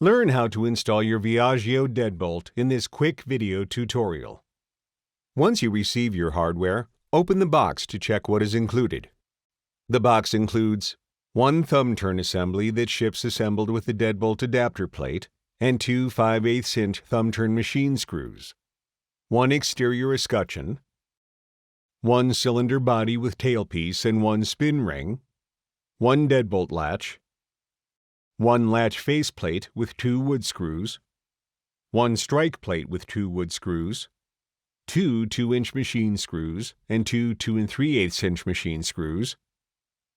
Learn how to install your Viaggio deadbolt in this quick video tutorial. Once you receive your hardware, open the box to check what is included. The box includes one thumb turn assembly that ships assembled with the deadbolt adapter plate and two 5/8" thumb turn machine screws, one exterior escutcheon, one cylinder body with tailpiece and one spin ring, one deadbolt latch, one latch faceplate with two wood screws, one strike plate with two wood screws, two 2-inch machine screws and two 2 3/8" machine screws,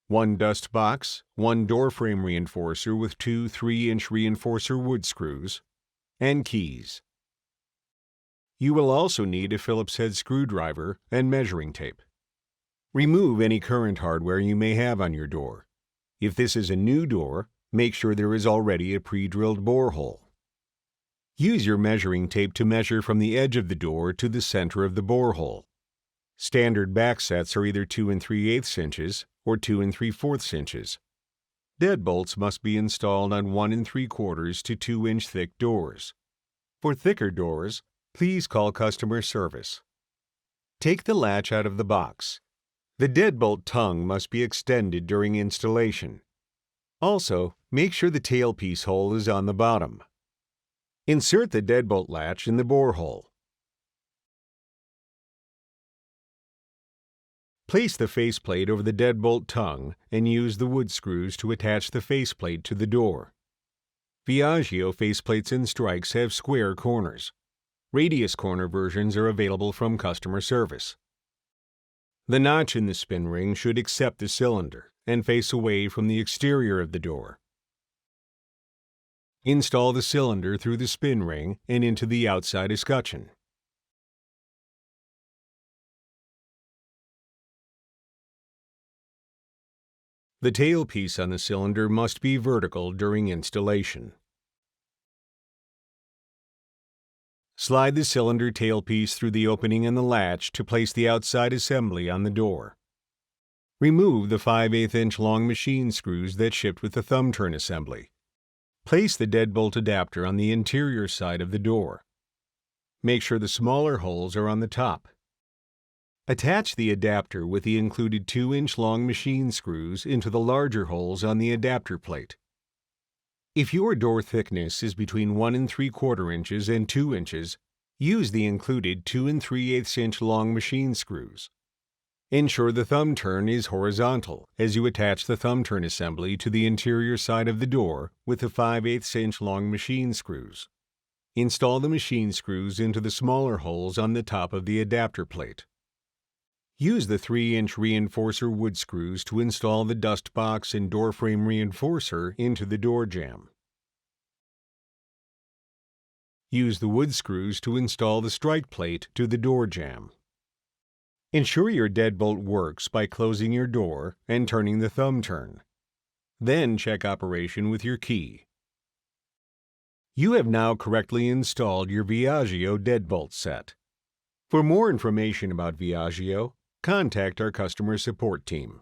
one dust box, one door frame reinforcer with two 3-inch reinforcer wood screws, and keys. You will also need a Phillips head screwdriver and measuring tape. Remove any current hardware you may have on your door. If this is a new door, make sure there is already a pre-drilled borehole. Use your measuring tape to measure from the edge of the door to the center of the borehole. Standard back sets are either 2 3/8 inches or 2 3/4 inches. Deadbolts must be installed on 1 3/4 to 2-inch thick doors. For thicker doors, please call customer service. Take the latch out of the box. The deadbolt tongue must be extended during installation. Also, make sure the tailpiece hole is on the bottom. Insert the deadbolt latch in the borehole. Place the faceplate over the deadbolt tongue and use the wood screws to attach the faceplate to the door. Viaggio faceplates and strikes have square corners. Radius corner versions are available from customer service. The notch in the spin ring should accept the cylinder and face away from the exterior of the door. Install the cylinder through the spin ring and into the outside escutcheon. The tailpiece on the cylinder must be vertical during installation. Slide the cylinder tailpiece through the opening in the latch to place the outside assembly on the door. Remove the 5/8" long machine screws that shipped with the thumb turn assembly. Place the deadbolt adapter on the interior side of the door. Make sure the smaller holes are on the top. Attach the adapter with the included 2-inch long machine screws into the larger holes on the adapter plate. If your door thickness is between 1 3/4 inches and 2 inches, use the included 2 3/8" long machine screws. Ensure the thumb turn is horizontal as you attach the thumb turn assembly to the interior side of the door with the 5/8" long machine screws. Install the machine screws into the smaller holes on the top of the adapter plate. Use the 3-inch reinforcer wood screws to install the dust box and door frame reinforcer into the door jamb. Use the wood screws to install the strike plate to the door jamb. Ensure your deadbolt works by closing your door and turning the thumb turn. Then check operation with your key. You have now correctly installed your Viaggio deadbolt set. For more information about Viaggio, contact our customer support team.